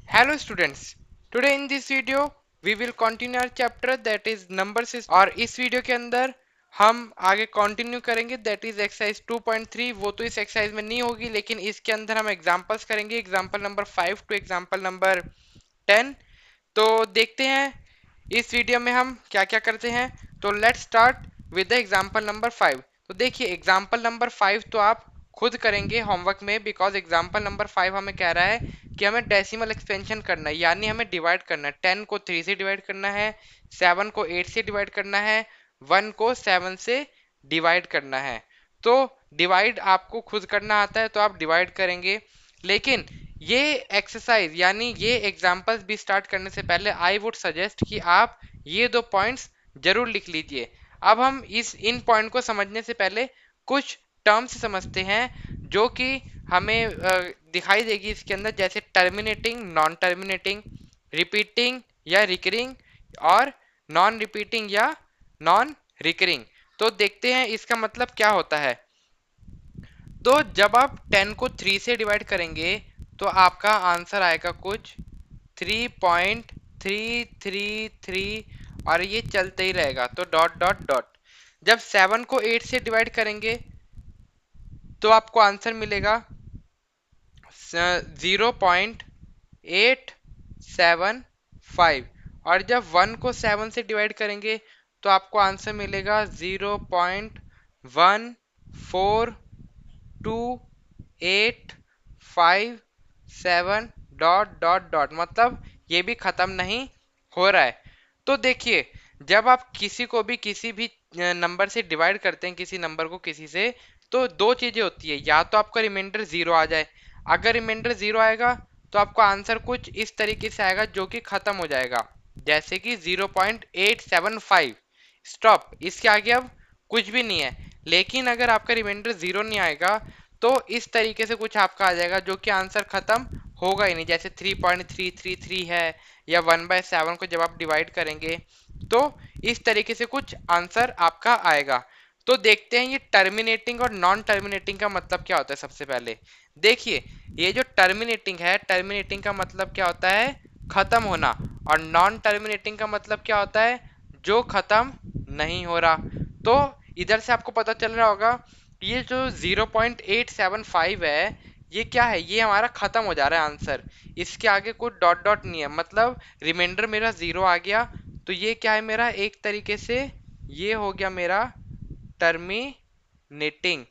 Hello students, today in this video we will continue our chapter that is number system और इस video के अंदर हम आगे कंटिन्यू करेंगे दैट इज एक्सरसाइज 2.3। वो तो इस एक्सरसाइज में नहीं होगी लेकिन इसके अंदर हम एग्जांपल्स करेंगे, example number 5 two example number 10। तो देखते हैं इस वीडियो में हम क्या क्या करते हैं। तो let's start with the example number 5। तो देखिए एग्जांपल नंबर 5 तो आप खुद करेंगे होमवर्क में, बिकॉज एग्जांपल नंबर 5 हमें कह रहा है कि हमें डेसिमल एक्सपेंशन करना है, यानी हमें डिवाइड करना है। 10 को 3 से डिवाइड करना है, 7 को 8 से डिवाइड करना है, 1 को 7 से डिवाइड करना है। तो डिवाइड आपको खुद करना आता है तो आप डिवाइड करेंगे, लेकिन ये एक्सरसाइज यानी ये एग्जांपल्स भी स्टार्ट करने से पहले आई वुड सजेस्ट कि आप ये दो पॉइंट्स जरूर लिख लीजिए। अब हम इन पॉइंट को समझने से पहले कुछ टर्म्स समझते हैं जो कि हमें दिखाई देगी इसके अंदर, जैसे टर्मिनेटिंग, नॉन टर्मिनेटिंग, रिपीटिंग या रिकरिंग और नॉन रिपीटिंग या नॉन रिकरिंग। तो देखते हैं इसका मतलब क्या होता है। तो जब आप 10 को 3 से डिवाइड करेंगे तो आपका आंसर आएगा कुछ 3.333 और ये चलते ही रहेगा, तो डॉट डॉट डॉट। जब 7 को 8 से डिवाइड करेंगे तो आपको आंसर मिलेगा 0.875 और जब 1 को 7 से डिवाइड करेंगे तो आपको आंसर मिलेगा 0.142857 डॉट डॉट डॉट, मतलब ये भी खत्म नहीं हो रहा है। तो देखिए जब आप किसी को भी किसी भी नंबर से डिवाइड करते हैं, किसी नंबर को किसी से, तो दो चीजें होती है, या तो आपका रिमाइंडर जीरो आ जाए। अगर रिमाइंडर जीरो आएगा तो आपका आंसर कुछ इस तरीके से आएगा जो कि खत्म हो जाएगा, जैसे कि 0.875 स्टॉप, इसके आगे अब कुछ भी नहीं है। लेकिन अगर आपका रिमाइंडर जीरो नहीं आएगा तो इस तरीके से कुछ आपका आ जाएगा जो कि आंसर खत्म होगा ही नहीं, जैसे 3.333 है, या 1/7 को जब आप डिवाइड करेंगे तो इस तरीके से कुछ आंसर आपका आएगा। तो देखते हैं ये टर्मिनेटिंग और नॉन टर्मिनेटिंग का मतलब क्या होता है। सबसे पहले देखिए ये जो टर्मिनेटिंग है, टर्मिनेटिंग का मतलब क्या होता है, खत्म होना, और नॉन टर्मिनेटिंग का मतलब क्या होता है, जो खत्म नहीं हो रहा। तो इधर से आपको पता चल रहा होगा ये जो 0.875 है ये क्या है, ये हमारा खत्म हो जा रहा है आंसर, इसके आगे कोई डॉट डॉट नहीं है, मतलब रिमाइंडर मेरा जीरो आ गया। तो ये क्या है मेरा, एक तरीके से ये हो गया मेरा टर्मिनेटिंग,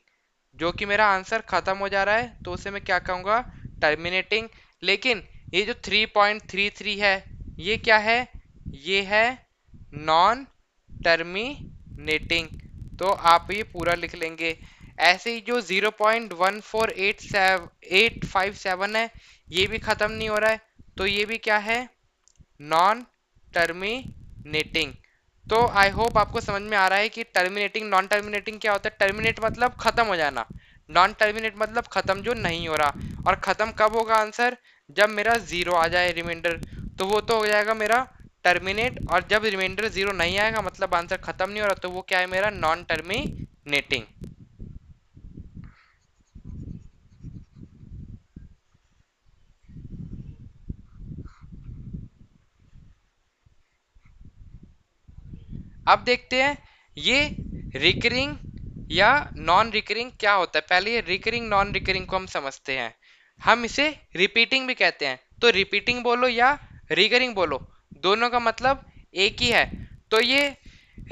जो कि मेरा आंसर खत्म हो जा रहा है, तो उसे मैं क्या कहूँगा, टर्मिनेटिंग। लेकिन ये जो 3.33 है ये क्या है, ये है नॉन टर्मिनेटिंग। तो आप ये पूरा लिख लेंगे। ऐसे ही जो 0.14857 है ये भी खत्म नहीं हो रहा है, तो ये भी क्या है, नॉन टर्मिनेटिंग। तो आई होप आपको समझ में आ रहा है कि टर्मिनेटिंग नॉन टर्मिनेटिंग क्या होता है। टर्मिनेट मतलब खत्म हो जाना, नॉन टर्मिनेट मतलब खत्म जो नहीं हो रहा। और खत्म कब होगा आंसर, जब मेरा जीरो आ जाए रिमाइंडर, तो वो तो हो जाएगा मेरा टर्मिनेट, और जब रिमाइंडर जीरो नहीं आएगा मतलब आंसर खत्म नहीं हो रहा, तो वो क्या है मेरा नॉन टर्मिनेटिंग। अब देखते हैं ये रिकरिंग या नॉन रिकरिंग क्या होता है। पहले ये रिकरिंग नॉन रिकरिंग को हम समझते हैं। हम इसे रिपीटिंग भी कहते हैं, तो रिपीटिंग बोलो या रिकरिंग बोलो, दोनों का मतलब एक ही है। तो ये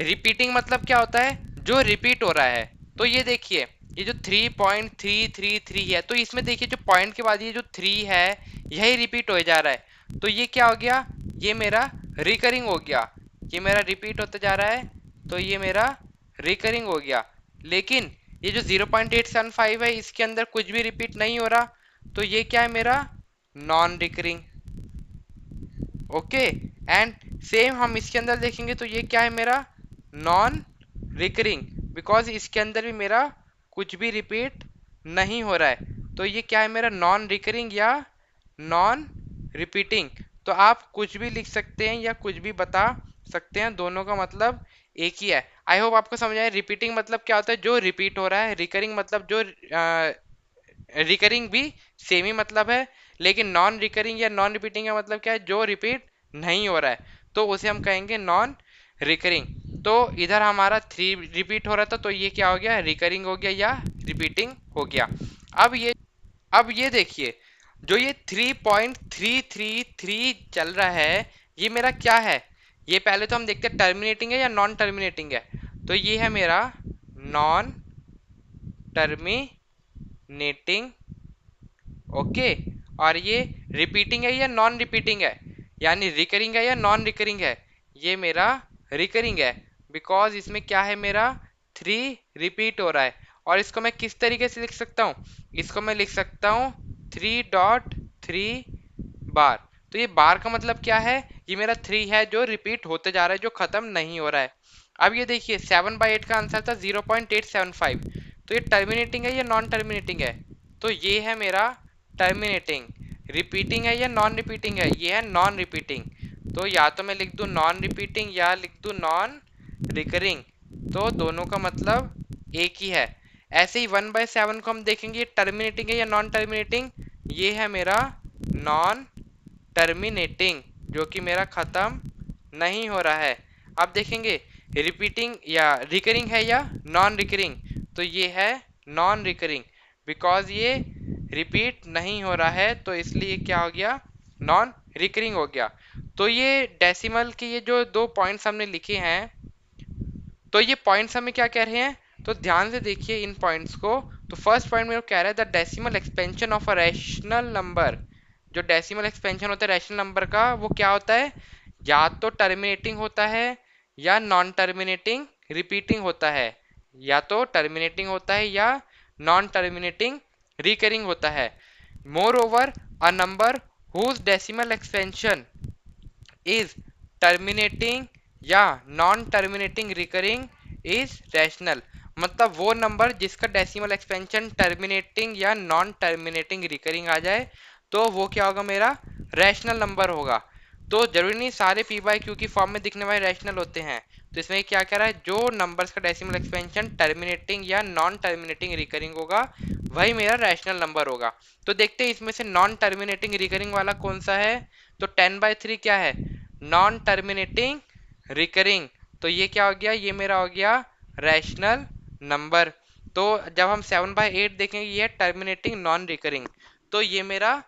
रिपीटिंग मतलब क्या होता है, जो रिपीट हो रहा है। तो ये देखिए ये जो 3.333 है, तो इसमें देखिए जो पॉइंट के बाद ये जो 3 है यही रिपीट हो जा रहा है, तो ये क्या हो गया, ये मेरा रिकरिंग हो गया। ये मेरा रिपीट होता जा रहा है तो ये मेरा रिकरिंग हो गया। लेकिन ये जो 0.875 है इसके अंदर कुछ भी रिपीट नहीं हो रहा, तो ये क्या है मेरा non recurring. Okay, and same हम इसके अंदर देखेंगे तो ये क्या है मेरा नॉन रिकरिंग, बिकॉज इसके अंदर भी मेरा कुछ भी रिपीट नहीं हो रहा है, तो ये क्या है मेरा नॉन रिकरिंग या नॉन रिपीटिंग। तो आप कुछ भी लिख सकते हैं या कुछ भी बता सकते हैं, दोनों का मतलब एक ही है। आई होप आपको समझ आए। रिपीटिंग मतलब क्या होता है, जो रिपीट हो रहा है। रिकरिंग मतलब जो रिकरिंग भी सेम ही मतलब है, लेकिन नॉन रिकरिंग या नॉन रिपीटिंग का मतलब क्या है, जो रिपीट नहीं हो रहा है, तो उसे हम कहेंगे नॉन रिकरिंग। तो इधर हमारा 3 रिपीट हो रहा था, तो ये क्या हो गया, रिकरिंग हो गया या रिपीटिंग हो गया। अब ये अब ये देखिए, जो ये 3.333 चल रहा है, ये मेरा क्या है, ये पहले तो हम देखते हैं टर्मिनेटिंग है या नॉन टर्मिनेटिंग है। तो ये है मेरा नॉन टर्मिनेटिंग, ओके। और ये रिपीटिंग है या नॉन रिपीटिंग है, यानी रिकरिंग है या नॉन रिकरिंग है, ये मेरा रिकरिंग है, बिकॉज इसमें क्या है, मेरा 3 रिपीट हो रहा है। और इसको मैं किस तरीके से लिख सकता हूँ, इसको मैं लिख सकता हूँ 3.3 बार। तो ये बार का मतलब क्या है, ये मेरा 3 है जो रिपीट होते जा रहा है, जो खत्म नहीं हो रहा है। अब ये देखिए 7/8 का आंसर था 0.875, तो ये टर्मिनेटिंग है या नॉन टर्मिनेटिंग है, तो ये है मेरा टर्मिनेटिंग। रिपीटिंग है या नॉन रिपीटिंग है, ये है नॉन रिपीटिंग। तो या तो मैं लिख दूं नॉन रिपीटिंग या लिख दूं नॉन रिकरिंग, तो दोनों का मतलब एक ही है। ऐसे ही 1/7 को हम देखेंगे टर्मिनेटिंग है या नॉन टर्मिनेटिंग, ये है मेरा नॉन टर्मिनेटिंग, जो कि मेरा खत्म नहीं हो रहा है। अब देखेंगे रिपीटिंग या रिकरिंग है या नॉन रिकरिंग, तो ये है नॉन रिकरिंग, बिकॉज ये रिपीट नहीं हो रहा है, तो इसलिए क्या हो गया, नॉन रिकरिंग हो गया। तो ये डेसिमल के ये जो 2 पॉइंट्स हमने लिखे हैं, तो ये पॉइंट्स हमें क्या कह रहे हैं, तो ध्यान से देखिए इन पॉइंट्स को। तो फर्स्ट पॉइंट मेरे को कह रहा है the decimal expansion of a rational number. जो डेसिमल एक्सपेंशन होता है रैशनल नंबर का, वो क्या होता है, या तो टर्मिनेटिंग होता है या नॉन टर्मिनेटिंग रिपीटिंग होता है, या तो टर्मिनेटिंग होता है या नॉन टर्मिनेटिंग रिकरिंग होता है। Moreover a number whose decimal expansion is terminating या non terminating recurring is rational. मतलब वो नंबर जिसका डेसिमल एक्सपेंशन टर्मिनेटिंग या नॉन टर्मिनेटिंग रिकरिंग आ जाए, तो वो क्या होगा, मेरा रैशनल नंबर होगा। तो जरूरी नहीं सारे पी बाई क्यू की फॉर्म में दिखने वाले रैशनल होते हैं। तो इसमें क्या कह रहा है, जो नंबर्स का डेसिमल एक्सपेंशन टर्मिनेटिंग या नॉन टर्मिनेटिंग रिकरिंग होगा, वही मेरा रैशनल नंबर होगा। तो देखते हैं इसमें से नॉन टर्मिनेटिंग रिकरिंग वाला कौन सा है। तो 10/3 क्या है, नॉन टर्मिनेटिंग रिकरिंग, तो ये क्या हो गया, ये मेरा हो गया रैशनल नंबर। तो जब हम 7/8 देखेंगे, ये टर्मिनेटिंग नॉन रिकरिंग, तो ये मेरा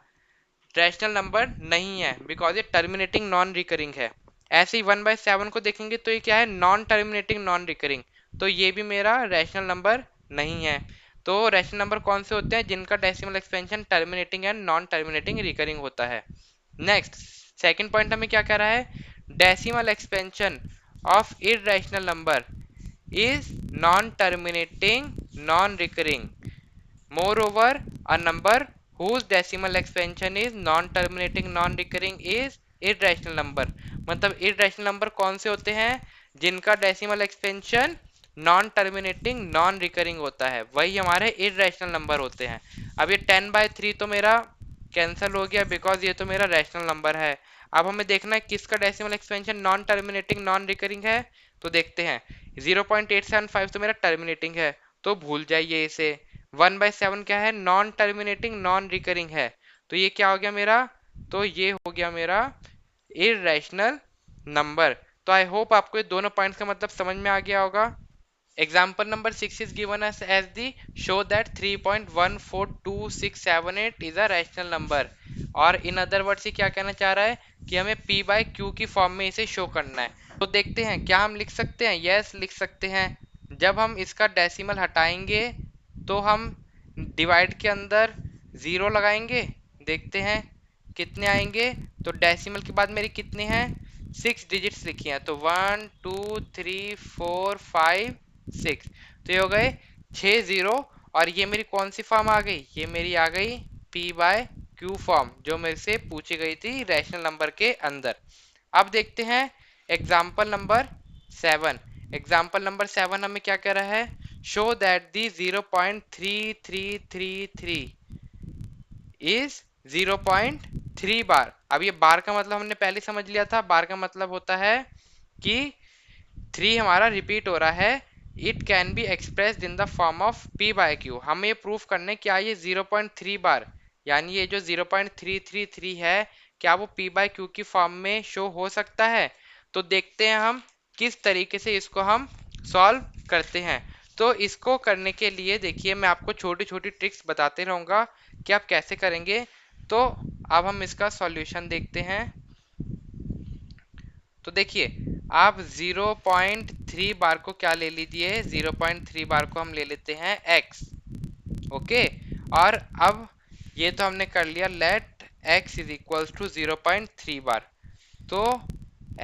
रैशनल नंबर नहीं है, बिकॉज ये टर्मिनेटिंग नॉन रिकरिंग है। ऐसे ही 1/7 को देखेंगे, तो ये क्या है, नॉन टर्मिनेटिंग नॉन रिकरिंग, तो ये भी मेरा रैशनल नंबर नहीं है। तो रैशनल नंबर कौन से होते हैं, जिनका decimal expansion terminating and non terminating recurring होता है। नेक्स्ट सेकंड पॉइंट हमें क्या कह रहा है, decimal expansion of irrational number is non-terminating non-recurring. Moreover, a number whose decimal expansion is non-terminating non-recurring is irrational number. मतलब irrational number कौन से होते हैं, जिनका decimal expansion non terminating non recurring होता है, वही हमारे इरेशनल नंबर होते हैं। अब ये 10/3 तो मेरा कैंसिल हो गया, बिकॉज ये तो मेरा रैशनल नंबर है। अब हमें देखना है किसका decimal expansion non terminating non recurring है, तो देखते हैं 0.875 तो मेरा टर्मिनेटिंग है, तो भूल जाइए इसे। 1/7 क्या है, नॉन टर्मिनेटिंग नॉन रिकरिंग है, तो ये क्या हो गया मेरा, तो ये हो गया मेरा इरेशनल नंबर। तो आई होप आपको ये दोनों पॉइंट्स का मतलब समझ में आ गया होगा। Example number 6 is given us as the show that 3.142678 is a rational number। और इन अदर वर्ड से क्या कहना चाह रहा है कि हमें p बाई क्यू की फॉर्म में इसे शो करना है। तो देखते हैं क्या हम लिख सकते हैं, यस लिख सकते हैं। जब हम इसका डेसिमल हटाएंगे, तो हम डिवाइड के अंदर ज़ीरो लगाएंगे, देखते हैं कितने आएंगे। तो डेसिमल के बाद मेरी कितने हैं, 6 डिजिट्स लिखी हैं, तो 1 2 3 4 5 6, तो ये हो गए 6 जीरो। और ये मेरी कौन सी फॉर्म आ गई, ये मेरी आ गई p बाय क्यू फॉर्म, जो मेरे से पूछी गई थी रैशनल नंबर के अंदर। अब देखते हैं एग्जाम्पल नंबर 7। एग्जाम्पल नंबर 7 हमें क्या कह रहा है, show that the 0.3333 is 0.3 bar. अब ये बार का मतलब हमने पहले समझ लिया था, बार का मतलब होता है कि 3 हमारा रिपीट हो रहा है it can be expressed in the form of p by q. हमें ये प्रूफ करना है क्या ये 0.3 बार यानी ये जो 0.333 है क्या वो पी बाय क्यू की फॉर्म में शो हो सकता है। तो देखते हैं हम किस तरीके से इसको हम सॉल्व करते हैं। तो इसको करने के लिए देखिए मैं आपको छोटी छोटी ट्रिक्स बताते रहूँगा कि आप कैसे करेंगे। तो अब हम इसका सॉल्यूशन देखते हैं। तो देखिए आप 0.3 बार को क्या ले लीजिए, 0.3 बार को हम ले लेते हैं x। ओके, और अब ये तो हमने कर लिया, let x is equals to 0.3 bar. तो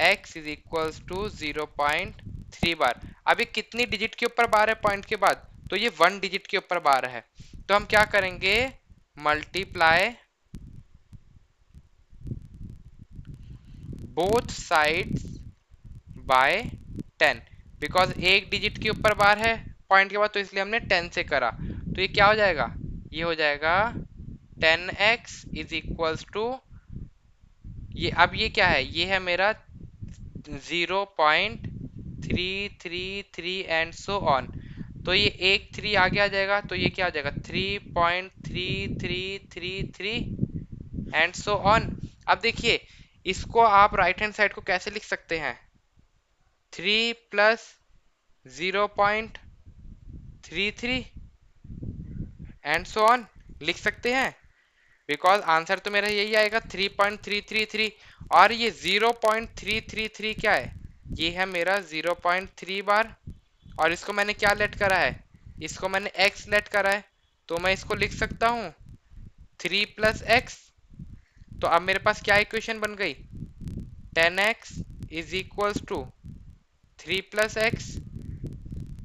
x is equals to 0.3 bar. अब ये कितनी डिजिट के ऊपर बार है पॉइंट के बाद, तो ये 1 डिजिट के ऊपर बार है। तो हम क्या करेंगे, multiply both sides by 10। Because एक डिजिट के ऊपर बार है पॉइंट के बाद, तो इसलिए हमने 10 से करा। तो ये क्या हो जाएगा, ये हो जाएगा 10x इज इक्वल्स टू, ये अब ये क्या है, ये है मेरा 0.333 एंड सो ऑन। तो ये एक 3 आगे आ जाएगा, तो ये क्या आ जाएगा 3.3333 एंड सो ऑन। अब देखिए इसको आप राइट हैंड साइड को कैसे लिख सकते हैं, 3 प्लस 0.33 एंड सो ऑन लिख सकते हैं। बिकॉज आंसर तो मेरा यही आएगा 3.333। और ये 0.333 क्या है, ये है मेरा 0.3 बार। और इसको मैंने क्या लेट करा है, इसको मैंने x लेट करा है। तो मैं इसको लिख सकता हूँ 3 प्लस एक्स। तो अब मेरे पास क्या इक्वेशन बन गई, 10x is equals to 3 plus x.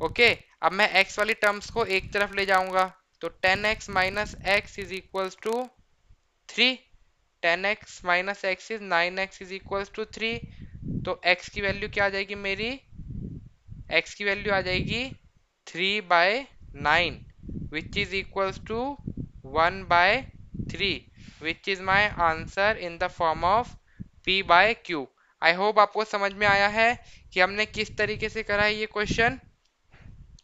Okay, अब मैं x वाली टर्म्स को एक तरफ ले जाऊंगा, तो 10x minus x is equals to 3। 10x minus x is 9x is equals to 3। तो x की वैल्यू क्या आ जाएगी मेरी, x की वैल्यू आ जाएगी 3/9 which is equals to 1/3 which is my answer in the form of p by q। I hope आपको समझ में आया है कि हमने किस तरीके से करा है ये क्वेश्चन।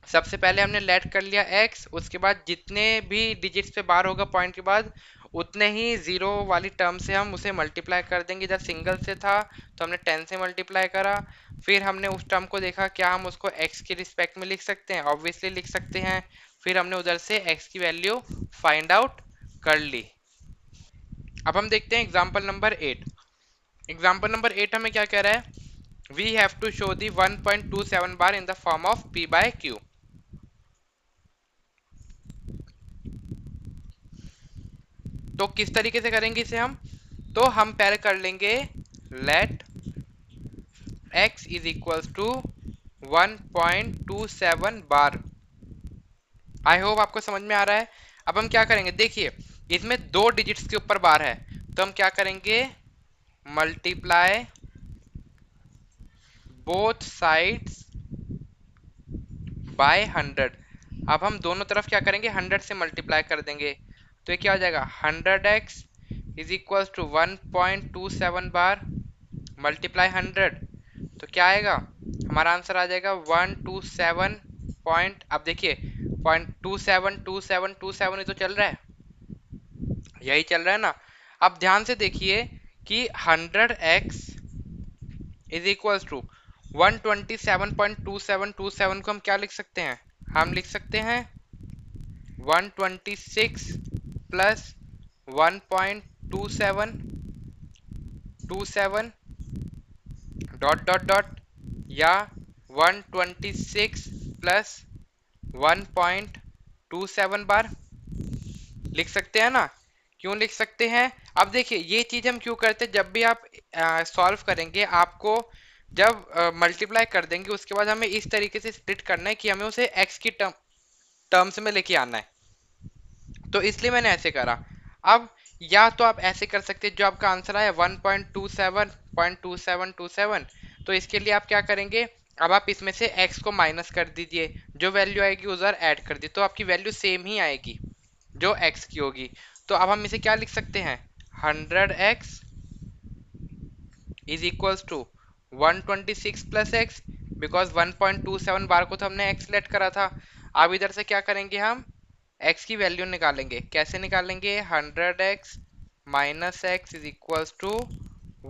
सबसे पहले हमने लेट कर लिया x, उसके बाद जितने भी डिजिट्स पे बार होगा पॉइंट के बाद उतने ही जीरो वाली टर्म से हम उसे मल्टीप्लाई कर देंगे। जब सिंगल से था तो हमने 10 से मल्टीप्लाई करा। फिर हमने उस टर्म को देखा क्या हम उसको x के रिस्पेक्ट में लिख सकते हैं, ऑब्वियसली लिख सकते हैं। फिर हमने उधर से x की वैल्यू फाइंड आउट कर ली। अब हम देखते हैं एग्जाम्पल नंबर 8। एग्जाम्पल नंबर 8 हमें क्या कह रहा है, we have to show the 1.27 bar in the form of p by q। तो किस तरीके से करेंगे इसे हम, तो हम पहले कर लेंगे let x is equals to 1.27 bar. I hope आपको समझ में आ रहा है। अब हम क्या करेंगे, देखिए इसमें दो डिजिट्स के ऊपर बार है, तो हम क्या करेंगे, मल्टीप्लाई बोथ साइड्स बाय 100। अब हम दोनों तरफ क्या करेंगे, 100 से मल्टीप्लाई कर देंगे। तो ये क्या हो जाएगा, 100x is equals to 1.27 bar multiply 100। तो क्या आएगा, हमारा आंसर आ जाएगा 127 पॉइंट, अब देखिए पॉइंट 272727 ही तो चल रहा है, यही चल रहा है ना। अब ध्यान से देखिए कि 100x इज इक्वल्स टू 127.2727 को हम क्या लिख सकते हैं, हम लिख सकते हैं 126 प्लस 1.2727 डॉट डॉट डॉट, या 126 प्लस 1.27 बार लिख सकते हैं ना। क्यों लिख सकते हैं, अब देखिए ये चीज हम क्यों करते हैं, जब भी आप सॉल्व करेंगे आपको जब मल्टीप्लाई कर देंगे उसके बाद हमें इस तरीके से स्प्लिट करना है कि हमें उसे x की टर्म्स में लेके आना है। तो इसलिए मैंने ऐसे करा। अब या तो आप ऐसे कर सकते हैं, जो आपका आंसर आया 1.27.2727, तो इसके लिए आप क्या करेंगे, अब आप इसमें से x को माइनस कर दीजिए, जो वैल्यू आएगी उधर ऐड कर दी, तो आपकी वैल्यू सेम ही आएगी जो x की होगी। तो अब हम इसे क्या लिख सकते हैं, 100x is equals to 126 plus x. Because 1.27 bar को तो हमने एक्स सेलेक्ट करा था। अब इधर से क्या करेंगे, हम एक्स की वैल्यू निकालेंगे। कैसे निकालेंगे, 100x minus x is equals to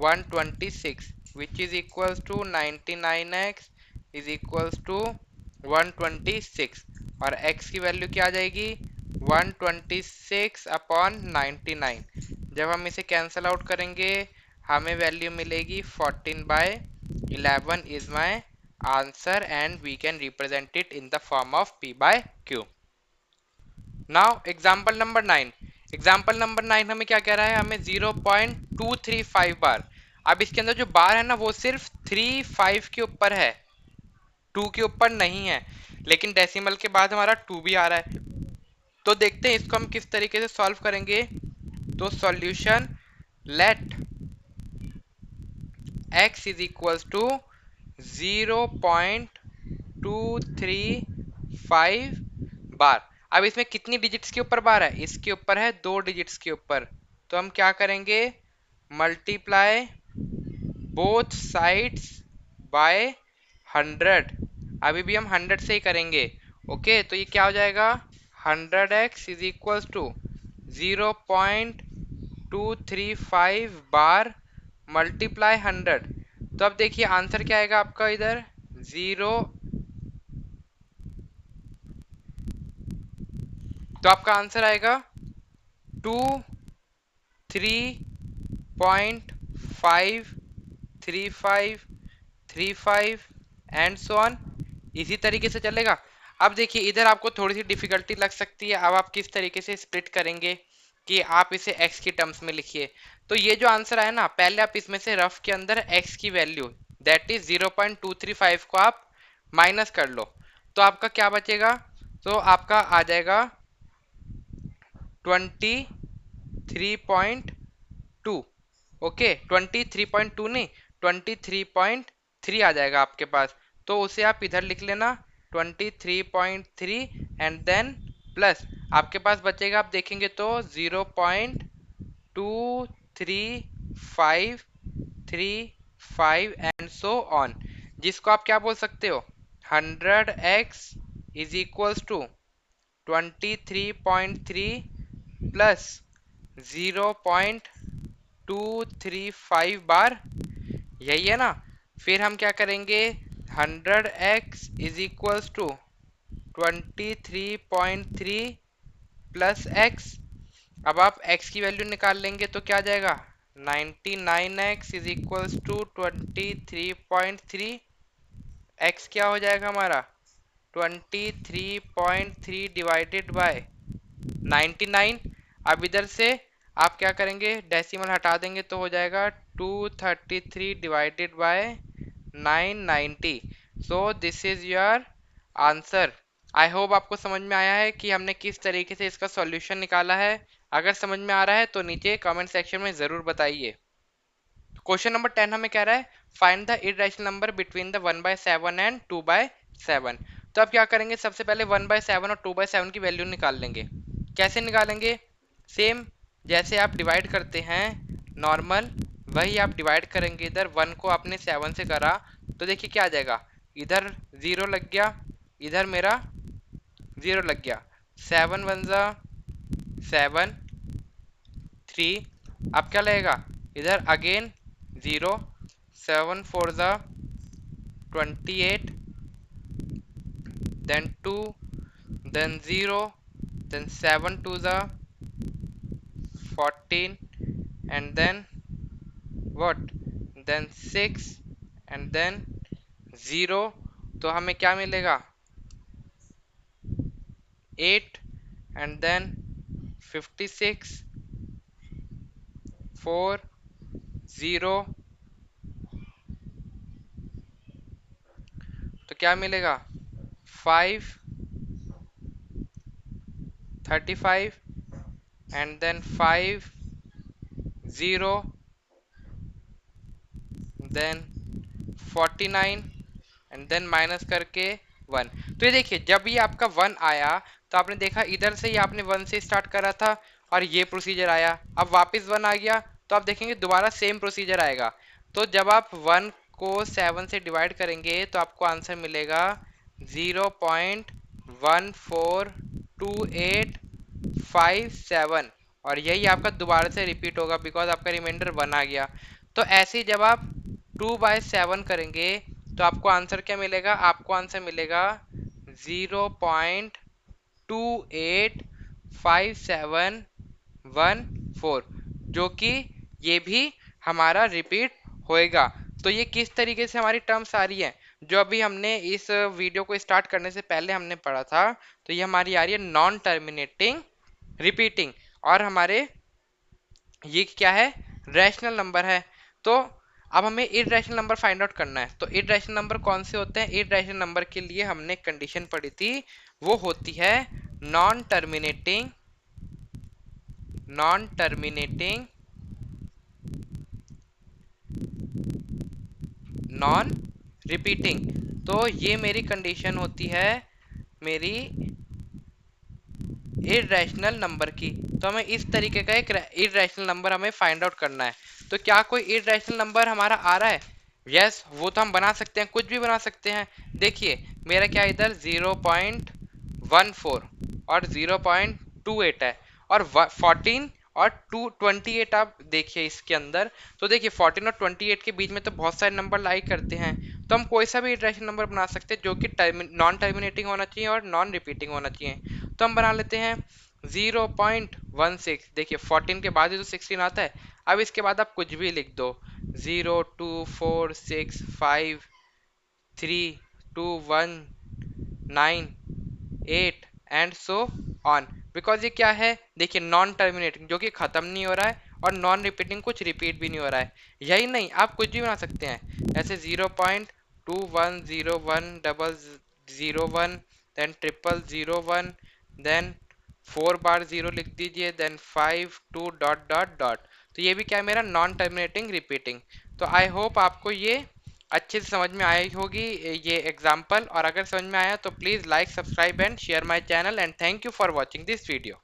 126 which is equals to 99x is equals to 126 और x की वैल्यू क्या आ जाएगी 126 अपॉन 99। जब हम इसे कैंसल आउट करेंगे हमें वैल्यू मिलेगी 14/11 is my answer and we can represent it in the form of p/q। Now example number 9। Example number 9 हमें क्या कह रहा है, हमें 0.235 बार। अब इसके अंदर जो बार है ना वो सिर्फ 3 5 के ऊपर है, 2 के ऊपर नहीं है, लेकिन डेसिमल के बाद हमारा 2 भी आ रहा है। तो देखते हैं इसको हम किस तरीके से सॉल्व करेंगे। तो solution, let x is equals to 0.235 bar. अब इसमें कितनी डिजिट्स के ऊपर बार है, इसके ऊपर है 2 डिजिट्स के ऊपर। तो हम क्या करेंगे, मल्टीप्लाई बोथ साइड्स बाय 100। अभी भी हम 100 से ही करेंगे। ओके, तो ये क्या हो जाएगा, 100x is equals to 0.235 bar multiply 100। तो अब देखिए आंसर क्या आएगा आपका इधर 0। तो आपका आंसर आएगा 23.535 एंड सो ऑन। इसी तरीके से चलेगा। अब देखिए इधर आपको थोड़ी सी डिफिकल्टी लग सकती है। अब आप किस तरीके से स्प्लिट करेंगे कि आप इसे x की टर्म्स में लिखिए। तो ये जो आंसर आया ना, पहले आप इसमें से रफ के अंदर x की वैल्यू दैट इज 0.235 को आप माइनस कर लो। तो आपका क्या बचेगा, तो आपका आ जाएगा 23.2। ओके, 23.2 नहीं, 23.3 आ जाएगा आपके पास। तो उसे आप इधर लिख लेना 23.3 एंड देन प्लस आपके पास बचेगा, आप देखेंगे तो 0.23535 एंड सो ऑन, जिसको आप क्या बोल सकते हो, 100x is equals to 23.3 plus 0.235 bar, यही है ना। फिर हम क्या करेंगे, 100x is equals to 23.3 plus x। अब आप x की वैल्यू निकाल लेंगे तो क्या आ जाएगा, 99x is equals to 23.3। x क्या हो जाएगा हमारा 23.3 डिवाइडेड बाय 99। अब इधर से आप क्या करेंगे, डेसिमल हटा देंगे तो हो जाएगा 233 divided by 990। So this is your answer. I hope आपको समझ में आया है कि हमने किस तरीके से इसका सॉल्यूशन निकाला है। अगर समझ में आ रहा है तो नीचे कमेंट सेक्शन में ज़रूर बताइए। क्वेश्चन नंबर 10 हमें कह रहा है find the irrational number between the 1/7 and 2/7। तो अब क्या करेंगे, सबसे पहले 1/7 और 2/7 की वैल्यू निकाल लेंगे। कैसे निकालेंगे, सेम जैसे आप डिवाइड करते हैं नॉर्मल, वही आप डिवाइड करेंगे। इधर 1 को आपने 7 से करा तो देखिए क्या आ जाएगा, इधर 0 लग गया, इधर मेरा 0 लग गया। 7 1 जा 7 3। अब क्या लगेगा, इधर अगेन 0, 7 4 जा 28, then 2, then 0, then 7 2 जा 14 and then what, then 6 and then 0। तो हमें क्या मिलेगा 8 and then 56 4 0। तो क्या मिलेगा 5 35 and then 5 0 then 49 and then minus करके 1। तो ये देखिए जब ये आपका 1 आया तो आपने देखा इधर से ही आपने 1 से स्टार्ट करा था और ये प्रोसीजर आया। अब वापस 1 आ गया तो आप देखेंगे दोबारा सेम प्रोसीजर आएगा। तो जब आप 1 को 7 से डिवाइड करेंगे तो आपको आंसर मिलेगा 0.142857 और यही आपका दोबारा से रिपीट होगा बिकॉज आपका रिमाइंडर 1 आ गया। तो ऐसे ही जब आप 2/7 करेंगे तो आपको आंसर क्या मिलेगा? आपको आंसर मिलेगा 0.285714 जो कि ये भी हमारा रिपीट होएगा। तो ये किस तरीके से हमारी टर्म्स आ रही है जो अभी हमने इस वीडियो को स्टार्ट करने से पहले हमने पढ़ा था। तो ये हमारी आ रही है नॉन टर्मिनेटिंग रिपीटिंग और हमारे ये क्या है? रैशनल नंबर है। तो अब हमें इररेशनल नंबर फाइंड आउट करना है। तो इररेशनल नंबर कौन से होते हैं? इररेशनल नंबर के लिए हमने कंडीशन पढ़ी थी, वो होती है non terminating non terminating non repeating. तो ये मेरी कंडीशन होती है मेरी इररेशनल नंबर की। तो हमें इस तरीके का एक इररेशनल नंबर हमें फाइंड आउट करना है। तो क्या कोई इररेशनल नंबर हमारा आ रहा है? यस, वो तो हम बना सकते हैं, कुछ भी बना सकते हैं। देखिए मेरा क्या इधर 0.14 और 0.28 है और 14 और 228 आप देखिए इसके अंदर। तो देखिए 14 और 28 के बीच में तो बहुत सारे नंबर लाई करते हैं। तो हम कोई सा भी इटरेशन नंबर बना सकते हैं जो कि नॉन टर्मिनेटिंग होना चाहिए और नॉन रिपीटिंग होना चाहिए। तो हम बना लेते हैं 0.16। देखिए 14 के बाद ही तो 16 आता है। अब इसके बाद आप कुछ भी लिख दो, 0, 2, 4, 6, 5, 3, 2, 1, 9, 8 एंड सो ऑन। बिकॉज ये क्या है? देखिए नॉन टर्मिनेटिंग जो कि खत्म नहीं हो रहा है और नॉन रिपीटिंग कुछ रिपीट भी नहीं हो रहा है। यही नहीं, आप कुछ भी बना सकते हैं ऐसे 0.21010001 देन 00001 देन 4 बार 0 लिख दीजिए देन 5 2 डॉट डॉट डॉट। तो ये भी क्या है? मेरा नॉन टर्मिनेटिंग रिपीटिंग। तो आई होप आपको ये अच्छे से समझ में आई होगी ये एग्जाम्पल। और अगर समझ में आया तो please like subscribe and share my channel and thank you for watching this video.